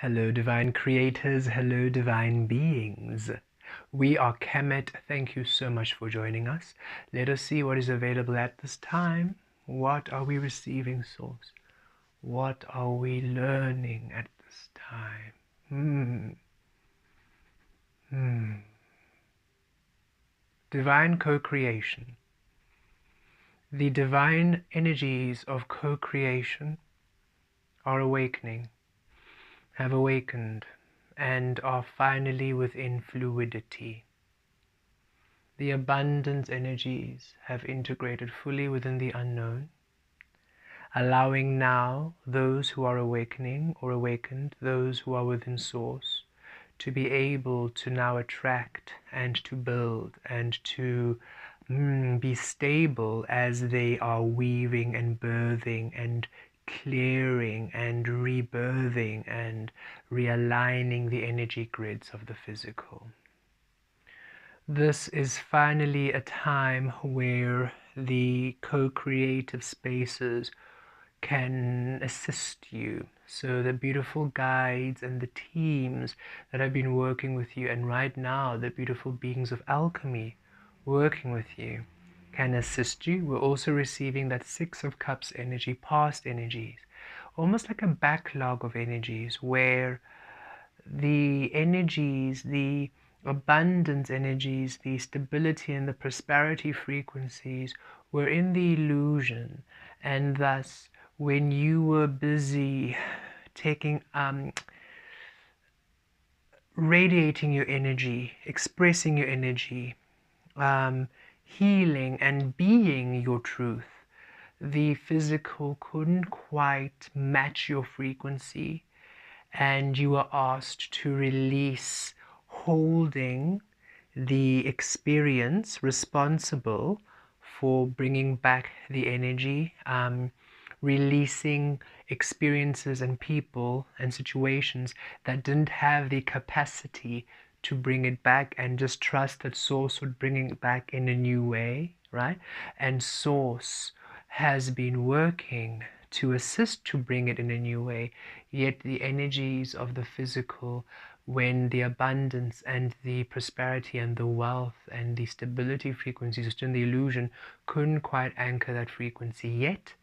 Hello, divine creators. Hello, divine beings. We are Kemet. Thank you so much for joining us. Let us see what is available at this time. What are we receiving, Source? What are we learning at this time? Divine co-creation. The divine energies of co-creation are awakening, have awakened, and are finally within fluidity. The abundance energies have integrated fully within the unknown, allowing now those who are awakening or awakened, those who are within Source, to be able to now attract and to build and to be stable as they are weaving and birthing and clearing and rebirthing and realigning the energy grids of the physical. This is finally a time where the co-creative spaces can assist you. So the beautiful guides and the teams that have been working with you, and right now the beautiful beings of Alchemy working with you, can assist you. We're also receiving that Six of Cups energy, past energies, almost like a backlog of energies where the energies, the abundance energies, the stability and the prosperity frequencies were in the illusion, and thus when you were busy taking radiating your energy, expressing your energy, healing and being your truth, the physical couldn't quite match your frequency, and you were asked to release, holding the experience responsible for bringing back the energy, releasing experiences and people and situations that didn't have the capacity to bring it back, and just trust that Source would bring it back in a new way, right? And Source has been working to assist to bring it in a new way, yet the energies of the physical, when the abundance and the prosperity and the wealth and the stability frequencies, just in the illusion, couldn't quite anchor that frequency. Yet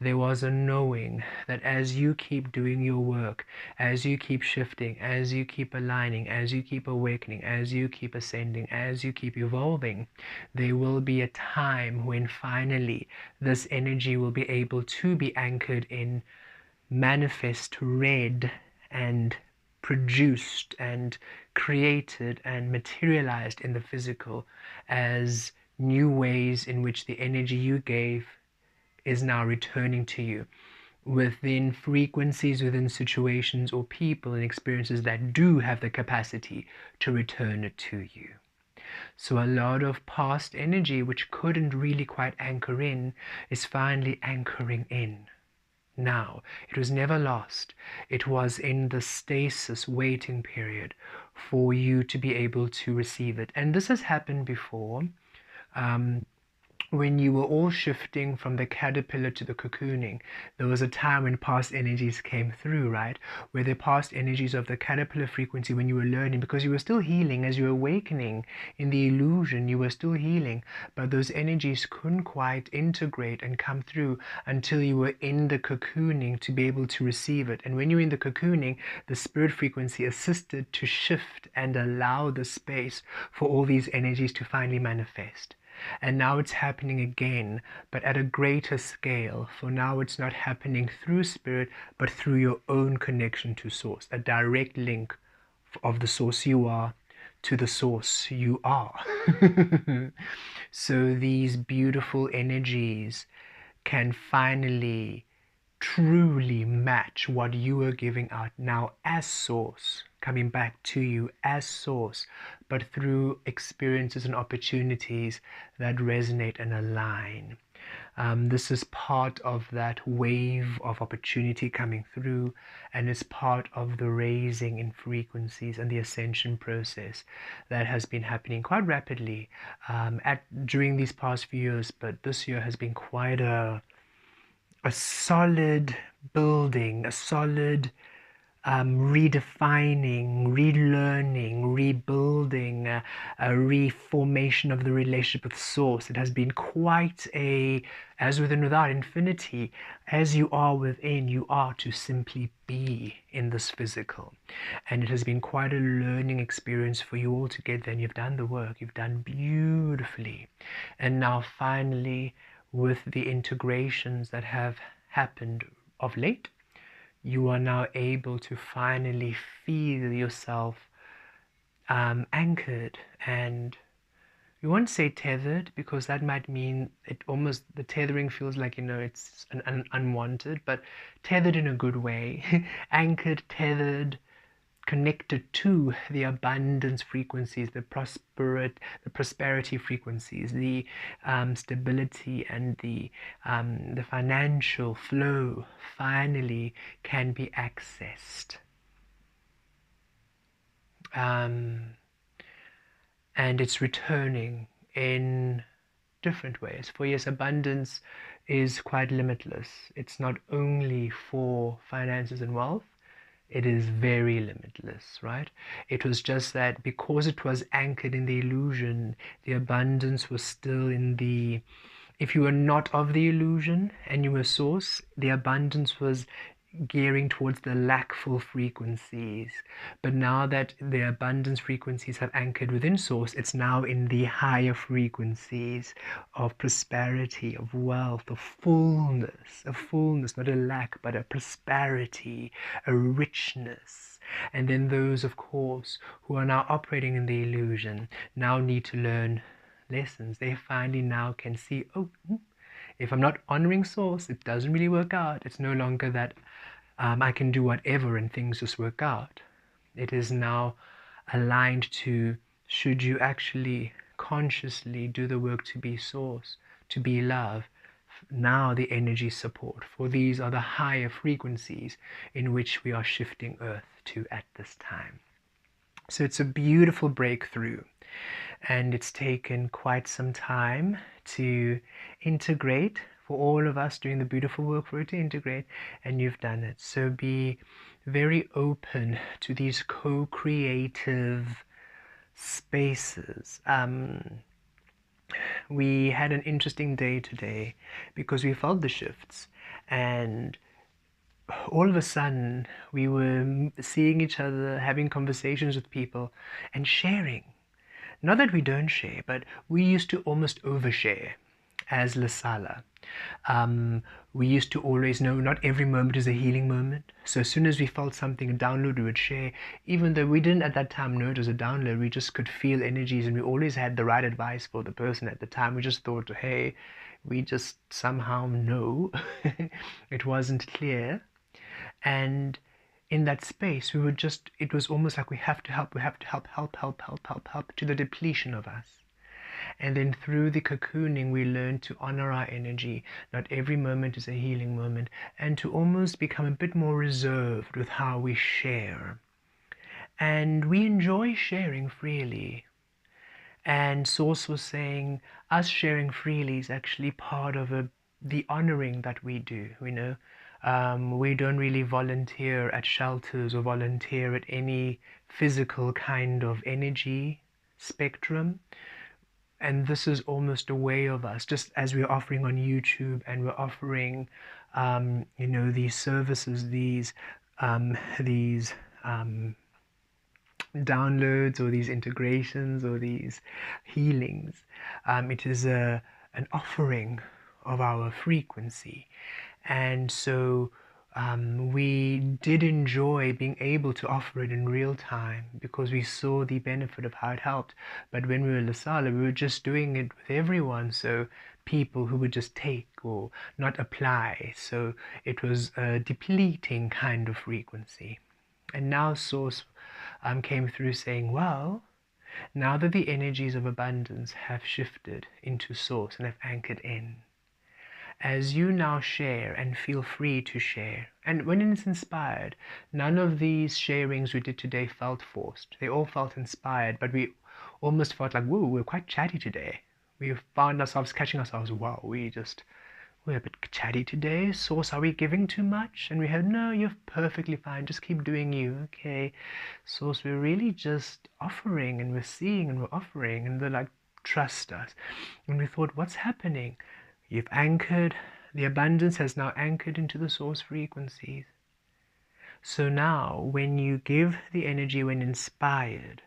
there was a knowing that as you keep doing your work, as you keep shifting, as you keep aligning, as you keep awakening, as you keep ascending, as you keep evolving, there will be a time when finally this energy will be able to be anchored in, manifest, read, and produced and created and materialized in the physical as new ways in which the energy you gave is now returning to you within frequencies, within situations or people and experiences that do have the capacity to return it to you. So a lot of past energy which couldn't really quite anchor in is finally anchoring in. Now, it was never lost. It was in the stasis waiting period for you to be able to receive it. And this has happened before. When you were all shifting from the caterpillar to the cocooning, there was a time when past energies came through, right? Where the past energies of the caterpillar frequency, when you were learning, because you were still healing, as you were awakening in the illusion, you were still healing, but those energies couldn't quite integrate and come through until you were in the cocooning to be able to receive it. And when you're in the cocooning, the spirit frequency assisted to shift and allow the space for all these energies to finally manifest. And now it's happening again, but at a greater scale. For now it's not happening through spirit, but through your own connection to Source, a direct link of the Source you are to the Source you are. So these beautiful energies can finally truly match what you are giving out now as Source, coming back to you as Source, but through experiences and opportunities that resonate and align. This is part of that wave of opportunity coming through, and it's part of the raising in frequencies and the ascension process that has been happening quite rapidly during these past few years. But this year has been quite a solid building, a solid redefining, relearning, rebuilding, a reformation of the relationship with Source. It has been quite a, as within without infinity, as you are within, you are to simply be in this physical. And it has been quite a learning experience for you all together, and you've done the work, you've done beautifully. And now finally, with the integrations that have happened of late, you are now able to finally feel yourself anchored, and you won't say tethered, because that might mean it almost, the tethering feels like, it's an unwanted, but tethered in a good way. Anchored, tethered, connected to the abundance frequencies, the prosperity frequencies, the stability, and the financial flow finally can be accessed. And it's returning in different ways. For yes, abundance is quite limitless. It's not only for finances and wealth, it is very limitless, right? It was just that because it was anchored in the illusion, the abundance was still in the, if you were not of the illusion and you were Source, the abundance was gearing towards the lackful frequencies. But now that the abundance frequencies have anchored within Source, it's now in the higher frequencies of prosperity, of wealth, of fullness, not a lack, but a prosperity, a richness. And then those, of course, who are now operating in the illusion now need to learn lessons. They finally now can see, oh, if I'm not honoring Source, it doesn't really work out. It's no longer that I can do whatever and things just work out. It is now aligned to, should you actually consciously do the work to be Source, to be love, now the energy support, for these are the higher frequencies in which we are shifting Earth to at this time. So it's a beautiful breakthrough, and it's taken quite some time to integrate, for all of us doing the beautiful work for it to integrate, and you've done it. So be very open to these co-creative spaces. We had an interesting day today because we felt the shifts, and all of a sudden we were seeing each other, having conversations with people, and sharing. Not that we don't share, but we used to almost overshare as Lasala. We used to always know not every moment is a healing moment. So as soon as we felt something, a download, we would share. Even though we didn't at that time know it was a download, we just could feel energies, and we always had the right advice for the person at the time. We just thought, hey, we just somehow know. It wasn't clear. And in that space, we would just, it was almost like we have to help to the depletion of us. And then through the cocooning, we learn to honor our energy. Not every moment is a healing moment, and to almost become a bit more reserved with how we share. And we enjoy sharing freely. And Source was saying, us sharing freely is actually part of the honoring that we do, we don't really volunteer at shelters or volunteer at any physical kind of energy spectrum. And this is almost a way of us, just as we're offering on YouTube, and we're offering, these services, these downloads, or these integrations, or these healings. It is an offering of our frequency. And so we did enjoy being able to offer it in real time, because we saw the benefit of how it helped. But when we were Lasala, we were just doing it with everyone, so people who would just take or not apply. So it was a depleting kind of frequency. And now Source came through saying, well, now that the energies of abundance have shifted into Source and have anchored in, as you now share and feel free to share, and when it's inspired, none of these sharings we did today felt forced. They all felt inspired, but we almost felt like, whoa, we're quite chatty today. We found ourselves catching ourselves, wow, we just we're a bit chatty today. Source, are we giving too much? And we have, no, you're perfectly fine. Just keep doing you. Okay. Source, we're really just offering and we're seeing and we're offering. And they're like, trust us. And we thought, what's happening? You've anchored. The abundance has now anchored into the source frequencies. So now when you give the energy when inspired,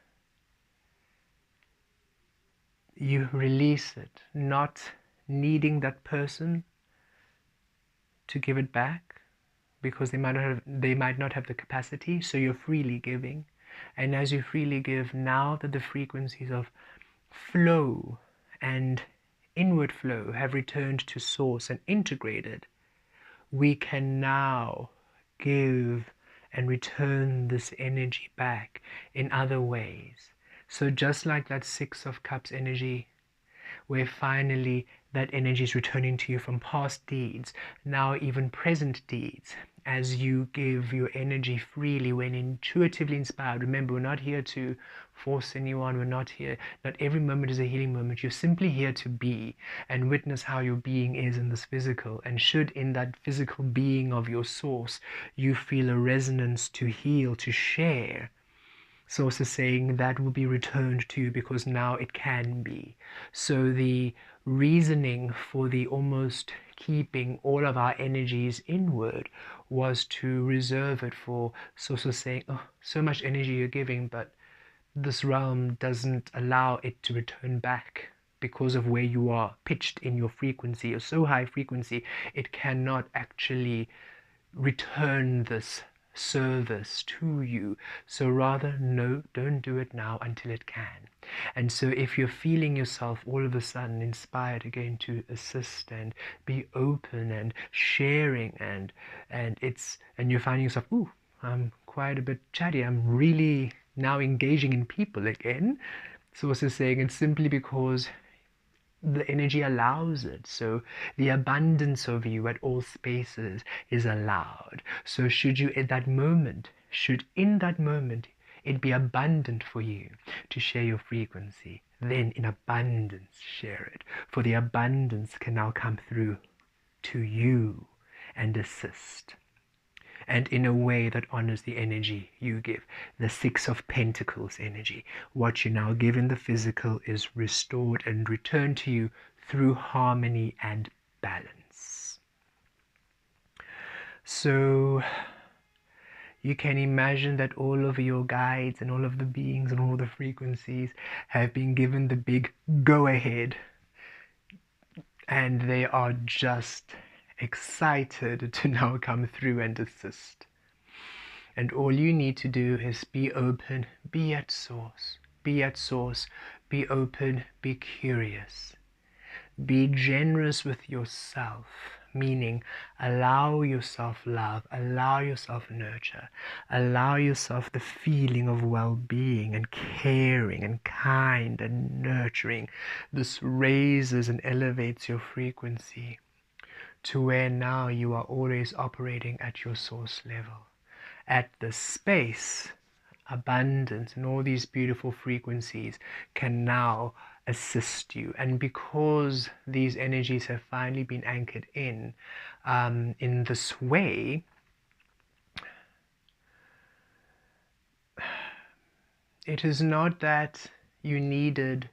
you release it, not needing that person to give it back because they might not have the capacity. So you're freely giving, and as you freely give, now that the frequencies of flow and inward flow have returned to source and integrated, we can now give and return this energy back in other ways. So just like that Six of Cups energy, where finally that energy is returning to you from past deeds, now even present deeds, as you give your energy freely when intuitively inspired. Remember, we're not here to force anyone. We're not here. Not every moment is a healing moment. You're simply here to be and witness how your being is in this physical. And should in that physical being of your source, you feel a resonance to heal, to share, Source is saying that will be returned to you because now it can be. So the reasoning for the almost keeping all of our energies inward was to reserve it for Source is saying, oh, so much energy you're giving, but this realm doesn't allow it to return back because of where you are pitched in your frequency. You're so high frequency, it cannot actually return this service to you. So rather, no, don't do it now until it can. And so if you're feeling yourself all of a sudden inspired again to assist and be open and sharing and you're finding yourself, ooh, I'm quite a bit chatty, I'm really now engaging in people again. So also saying it's simply because the energy allows it. So the abundance of you at all spaces is allowed. So should you in that moment it be abundant for you to share your frequency, then in abundance share it. For the abundance can now come through to you and assist, and in a way that honors the energy you give. The Six of Pentacles energy. What you now give in the physical is restored and returned to you through harmony and balance. So you can imagine that all of your guides and all of the beings and all the frequencies have been given the big go ahead, and they are just excited to now come through and assist. And all you need to do is be open, be at source, be open, be curious, be generous with yourself, meaning allow yourself love, allow yourself nurture, allow yourself the feeling of well-being and caring and kind and nurturing. This raises and elevates your frequency to where now you are always operating at your source level. At the space, abundance, and all these beautiful frequencies can now assist you. And because these energies have finally been anchored in this way, it is not that you needed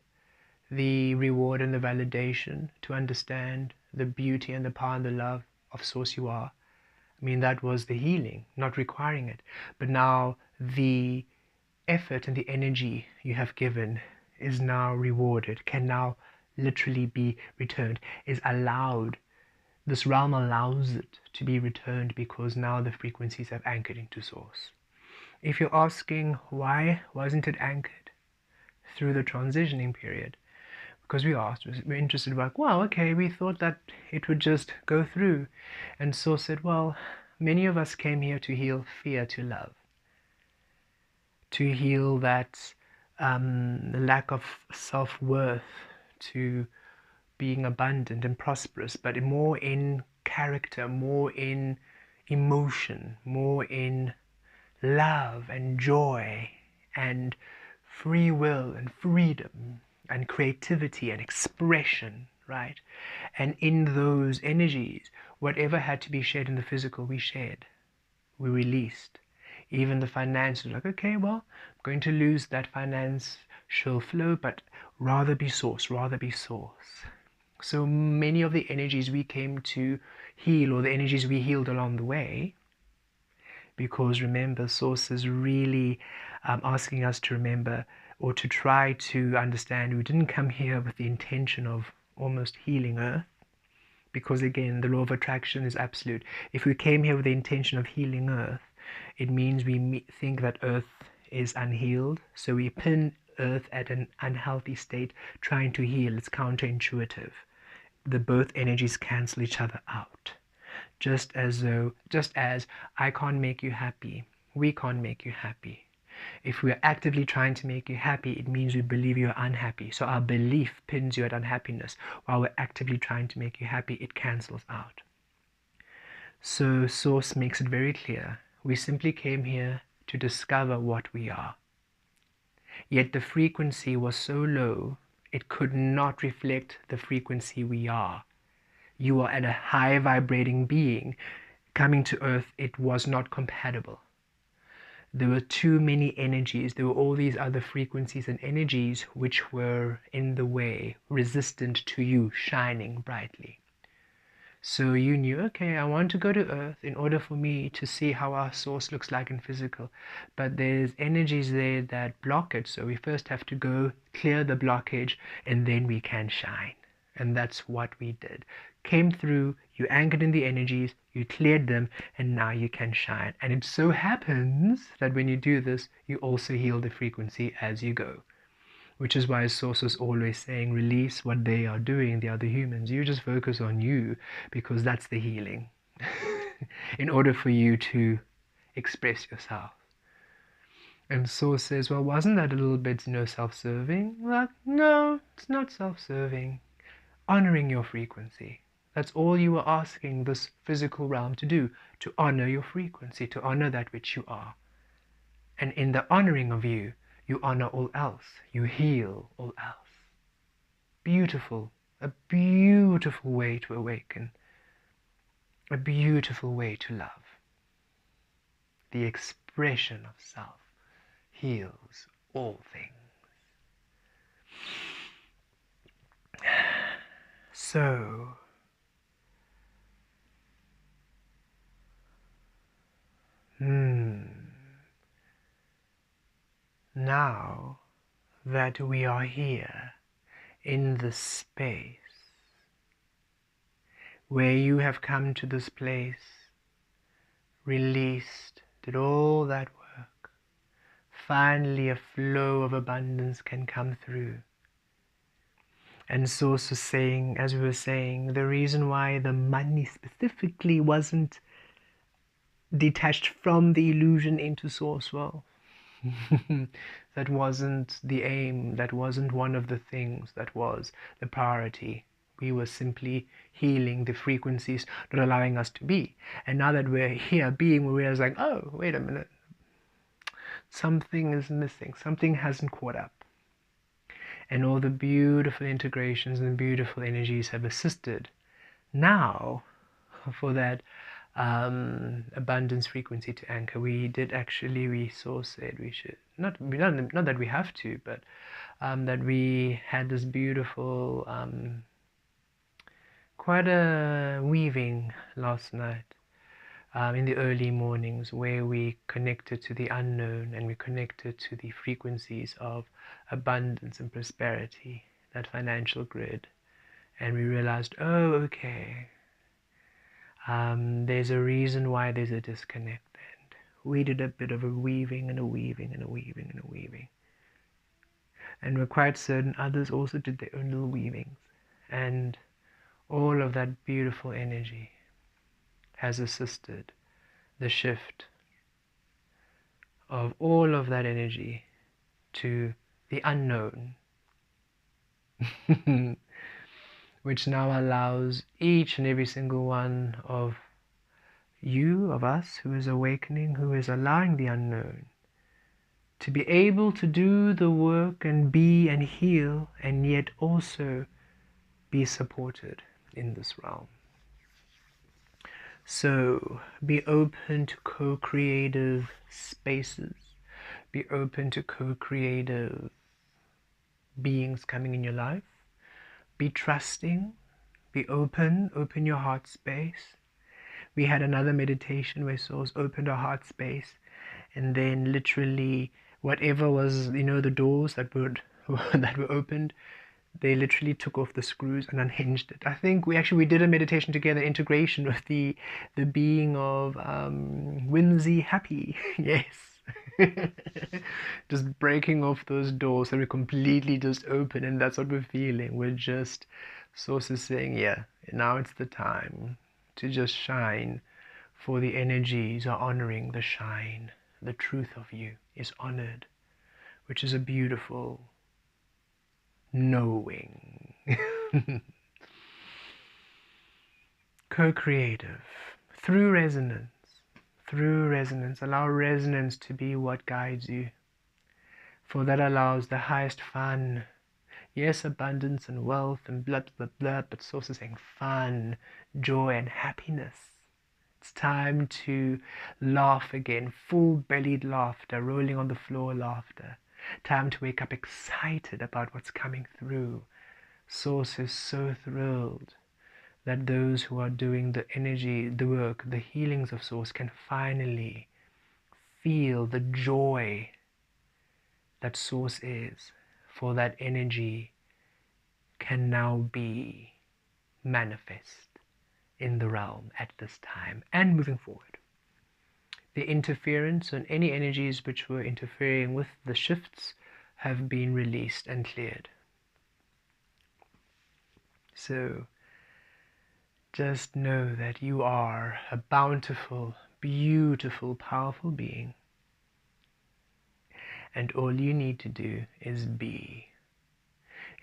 the reward and the validation to understand the beauty and the power and the love of Source you are. I mean, that was the healing, not requiring it. But now the effort and the energy you have given is now rewarded, can now literally be returned, is allowed. This realm allows it to be returned because now the frequencies have anchored into Source. If you're asking why wasn't it anchored through the transitioning period, because we're interested, like, well, okay, we thought that it would just go through. And Source said, well, many of us came here to heal fear to love, to heal that lack of self-worth, to being abundant and prosperous, but more in character, more in emotion, more in love and joy and free will and freedom and creativity and expression, right? And in those energies, whatever had to be shared in the physical, we shared, we released. Even the finances, like, okay, well, I'm going to lose that financial flow, but rather be source, rather be source. So many of the energies we came to heal, or the energies we healed along the way, because remember, source is really asking us to remember, or to try to understand, we didn't come here with the intention of almost healing Earth, because again, the law of attraction is absolute. If we came here with the intention of healing Earth, it means we think that Earth is unhealed, so we pin Earth at an unhealthy state, trying to heal. It's counterintuitive. The both energies cancel each other out. Just as I can't make you happy, we can't make you happy. If we are actively trying to make you happy, it means we believe you are unhappy. So our belief pins you at unhappiness. While we're actively trying to make you happy, it cancels out. So Source makes it very clear. We simply came here to discover what we are. Yet the frequency was so low, it could not reflect the frequency we are. You are at a high vibrating being. Coming to Earth, it was not compatible. There were too many energies. There were all these other frequencies and energies which were in the way, resistant to you shining brightly. So you knew, okay, I want to go to Earth in order for me to see how our source looks like in physical. But there's energies there that block it. So we first have to go clear the blockage, and then we can shine. And that's what we did. Came through, you anchored in the energies, you cleared them, and now you can shine. And it so happens that when you do this, you also heal the frequency as you go. Which is why Source is always saying, release what they are doing, the other humans. You just focus on you, because that's the healing. In order for you to express yourself. And Source says, well, wasn't that a little bit, self-serving? Well, no, it's not self-serving. Honoring your frequency. That's all you are asking this physical realm to do, to honor your frequency, to honor that which you are. And in the honoring of you, you honor all else. You heal all else. Beautiful. A beautiful way to awaken. A beautiful way to love. The expression of self heals all things. So, now that we are here in this space where you have come to this place, released, did all that work, finally a flow of abundance can come through. And Source was saying, as we were saying, the reason why the money specifically wasn't detached from the illusion into Source, well, that wasn't the aim, that wasn't one of the things that was the priority. We were simply healing the frequencies, not allowing us to be. And now that we're here being, we're realizing, oh, wait a minute, something is missing, something hasn't caught up. And all the beautiful integrations and beautiful energies have assisted now for that abundance frequency to anchor. We Source said we should, not that we have to, but that we had this beautiful, quite a weaving last night in the early mornings, where we connected to the unknown and we connected to the frequencies of abundance and prosperity, that financial grid. And we realized, oh, okay, there's a reason why there's a disconnect. And we did a bit of a weaving and a weaving and a weaving and a weaving. And we're quite certain others also did their own little weavings. And all of that beautiful energy has assisted the shift of all of that energy to the unknown, which now allows each and every single one of you, of us, who is awakening, who is allowing the unknown, to be able to do the work and be and heal, and yet also be supported in this realm. So be open to co-creative spaces. Be open to co-creative beings coming in your life. Be trusting. Be open. Open your heart space. We had another meditation where souls opened our heart space, and then literally whatever was, the doors that were opened, they literally took off the screws and unhinged it. I think we did a meditation together, integration with the being of whimsy happy. Yes. Just breaking off those doors so we're completely just open, and that's what we're feeling. We're just, source is saying, yeah, now it's the time to just shine, for the energies are honoring the shine. The truth of you is honored, which is a beautiful knowing. Co-creative through resonance. Allow resonance to be what guides you, for that allows the highest fun. Yes, abundance and wealth and blah blah blah, but it's also saying fun, joy and happiness. It's time to laugh again, full-bellied laughter, rolling on the floor laughter. Time to wake up excited about what's coming through. Source is so thrilled that those who are doing the energy, the work, the healings of Source can finally feel the joy that Source is, for that energy can now be manifest in the realm at this time and moving forward. The interference and any energies which were interfering with the shifts have been released and cleared. So just know that you are a bountiful, beautiful, powerful being. And all you need to do is be.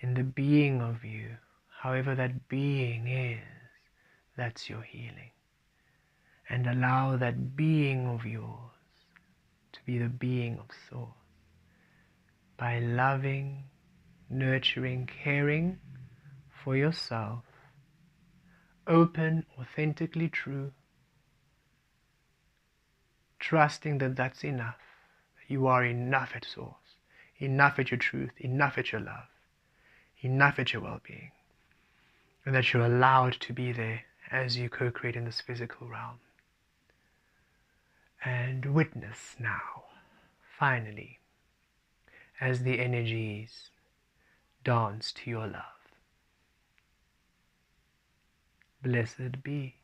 In the being of you, however that being is, that's your healing. And allow that being of yours to be the being of Source. By loving, nurturing, caring for yourself, open, authentically true, trusting that that's enough. You are enough at Source, enough at your truth, enough at your love, enough at your well-being, and that you're allowed to be there as you co-create in this physical realm. And witness now, finally, as the energies dance to your love. Blessed be.